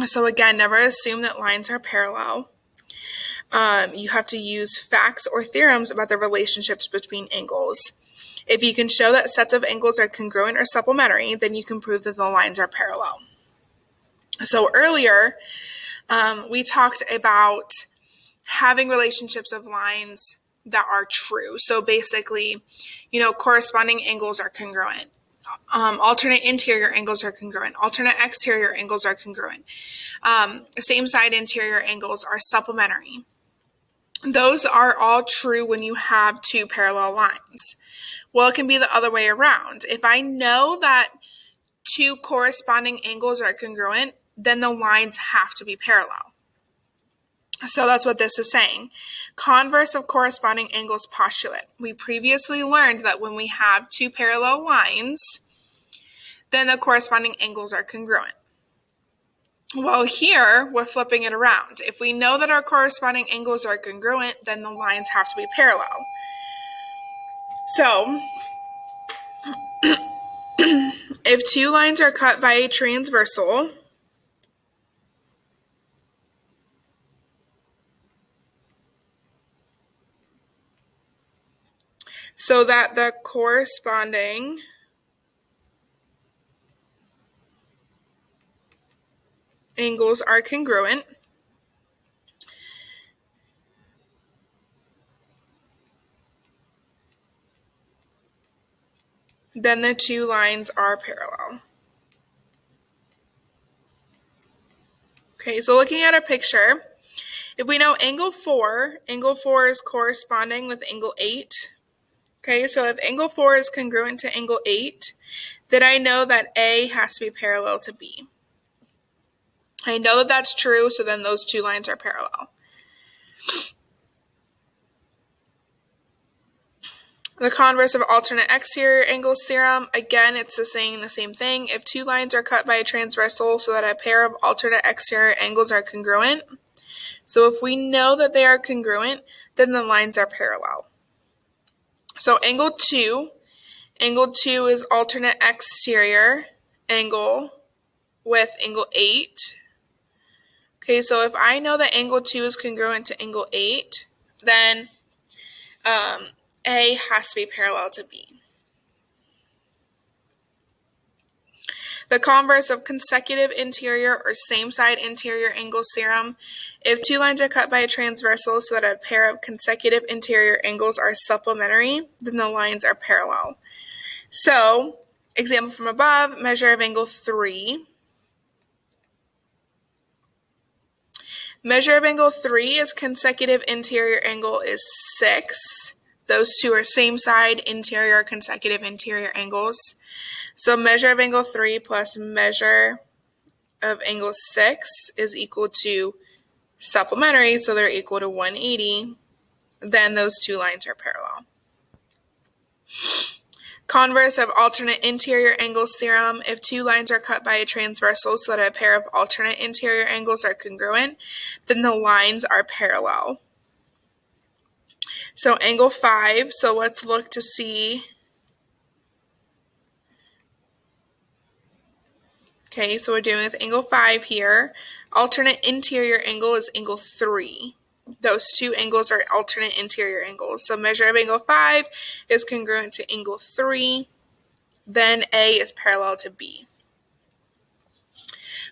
So again, never assume that lines are parallel. You have to use facts or theorems about the relationships between angles. If you can show that sets of angles are congruent or supplementary, then you can prove that the lines are parallel. So earlier, we talked about having relationships of lines that are true. So basically, corresponding angles are congruent. Alternate interior angles are congruent. Alternate exterior angles are congruent. Same side interior angles are supplementary. Those are all true when you have two parallel lines. Well, it can be the other way around. If I know that two corresponding angles are congruent, then the lines have to be parallel. So that's what this is saying. Converse of corresponding angles postulate. We previously learned that when we have two parallel lines, then the corresponding angles are congruent. Well, here, we're flipping it around. If we know that our corresponding angles are congruent, then the lines have to be parallel. So, if two lines are cut by a transversal, so that the corresponding angles are congruent, then the two lines are parallel. Okay, so looking at a picture, if we know angle 4 is corresponding with angle 8. Okay, so if angle 4 is congruent to angle 8, then I know that A has to be parallel to B. I know that that's true, so then those two lines are parallel. The converse of alternate exterior angles theorem, again, it's saying the same thing. If two lines are cut by a transversal so that a pair of alternate exterior angles are congruent, so if we know that they are congruent, then the lines are parallel. So angle 2 is alternate exterior angle with angle 8. Okay, so if I know that angle 2 is congruent to angle 8, then A has to be parallel to B. The converse of consecutive interior or same side interior angles theorem. If two lines are cut by a transversal so that a pair of consecutive interior angles are supplementary, then the lines are parallel. So, example from above, measure of angle 3. Measure of angle 3 is consecutive interior angle is 6. Those two are same side interior consecutive interior angles. So measure of angle 3 plus measure of angle 6 is equal to supplementary, so they're equal to 180. Then those two lines are parallel. Converse of alternate interior angles theorem. If two lines are cut by a transversal so that a pair of alternate interior angles are congruent, then the lines are parallel. So angle 5, so let's look to see. Okay, so we're doing with angle 5 here. Alternate interior angle is angle 3. Those two angles are alternate interior angles. So measure of angle 5 is congruent to angle 3. Then A is parallel to B.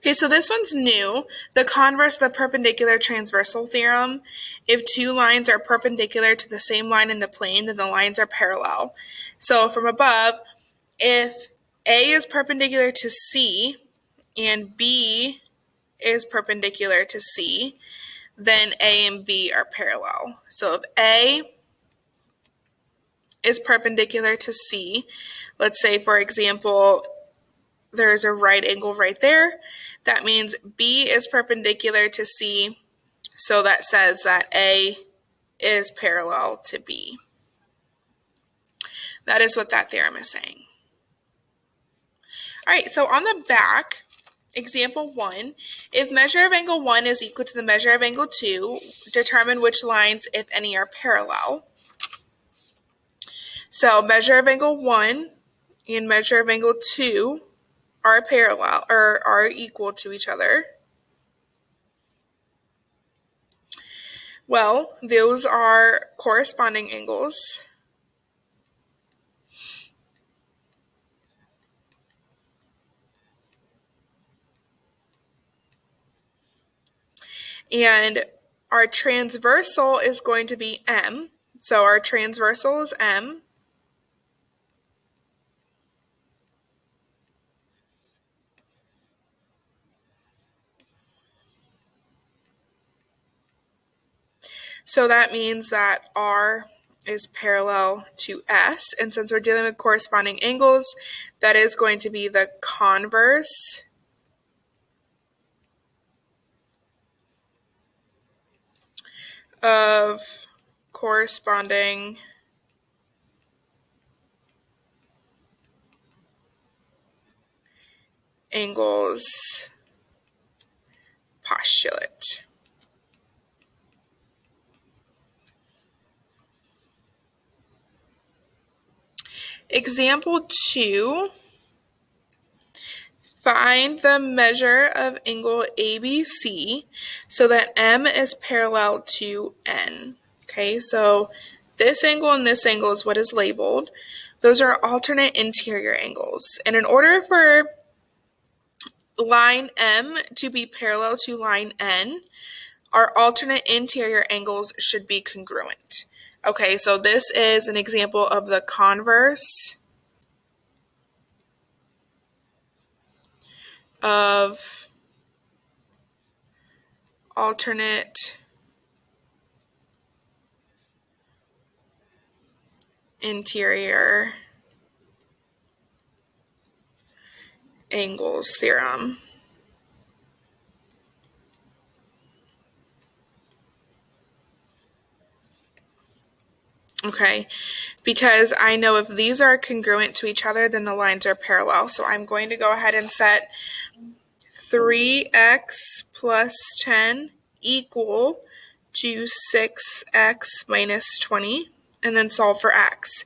Okay, so this one's new. The converse of the perpendicular transversal theorem. If two lines are perpendicular to the same line in the plane, then the lines are parallel. So from above, if A is perpendicular to C and B is perpendicular to C, then A and B are parallel. So if A is perpendicular to C, let's say, for example, there's a right angle right there. That means B is perpendicular to C, so that says that A is parallel to B. That is what that theorem is saying. All right, so on the back, example 1, if measure of angle 1 is equal to the measure of angle 2, determine which lines, if any, are parallel. So measure of angle 1 and measure of angle 2 are parallel or are equal to each other. Well, those are corresponding angles. And our transversal is going to be M. So our transversal is M. So that means that R is parallel to S. And since we're dealing with corresponding angles, that is going to be the converse of corresponding angles postulate. Example 2, find the measure of angle ABC so that M is parallel to N. Okay, so this angle and this angle is what is labeled. Those are alternate interior angles. And in order for line M to be parallel to line N, our alternate interior angles should be congruent. Okay, so this is an example of the converse of alternate interior angles theorem. Okay, because I know if these are congruent to each other, then the lines are parallel. So I'm going to go ahead and set 3x plus 10 equal to 6x minus 20, and then solve for x.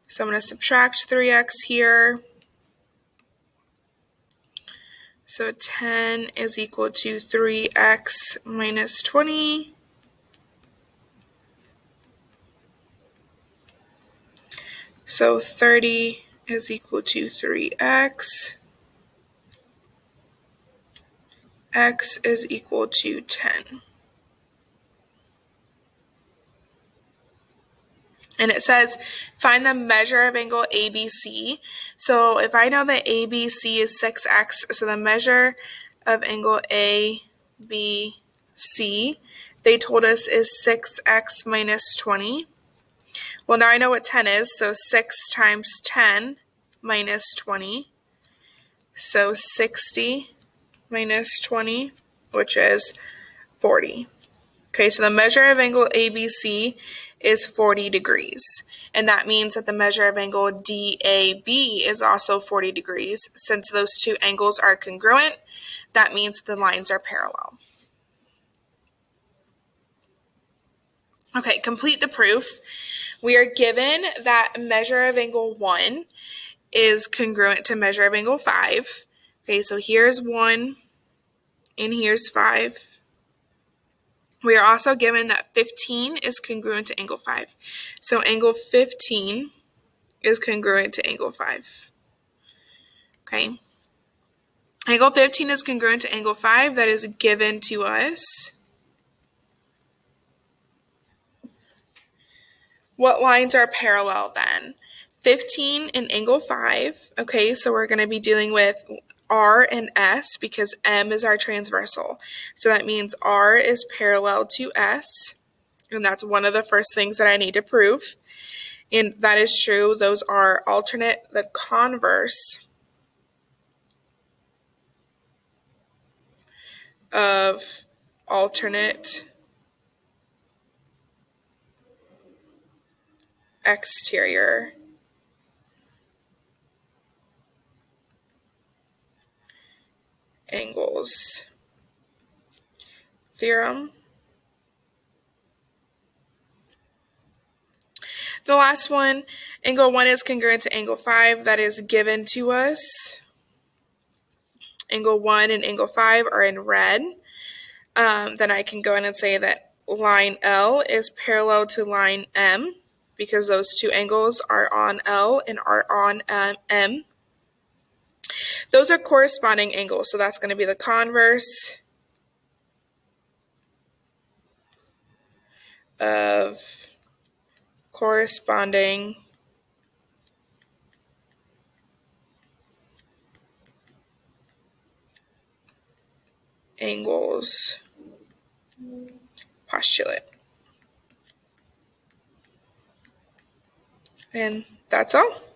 So I'm going to subtract 3x here. So 10 is equal to 3x minus 20. So 30 is equal to 3x. X is equal to 10. And it says, find the measure of angle ABC. So if I know that ABC is 6x, so the measure of angle ABC, they told us is 6x minus 20. Well, now I know what 10 is, so 6 times 10 minus 20. So 60 minus 20, which is 40. Okay, so the measure of angle ABC is 40 degrees. And that means that the measure of angle DAB is also 40 degrees. Since those two angles are congruent, that means the lines are parallel. Okay, complete the proof. We are given that measure of angle 1 is congruent to measure of angle 5. Okay, so here's 1 and here's 5. We are also given that 15 is congruent to angle 5. So angle 15 is congruent to angle 5. Okay. Angle 15 is congruent to angle 5. That is given to us. What lines are parallel then? 15 and angle 5. Okay, so we're going to be dealing with R and S because M is our transversal. So that means R is parallel to S. And that's one of the first things that I need to prove. And that is true. Those are alternate, the converse of alternate exterior angles theorem. The last one, angle 1 is congruent to angle 5. That is given to us. Angle 1 and angle 5 are in red. Then I can go in and say that line L is parallel to line M because those two angles are on L and are on M. Those are corresponding angles, so that's going to be the converse of corresponding angles postulate. And that's all.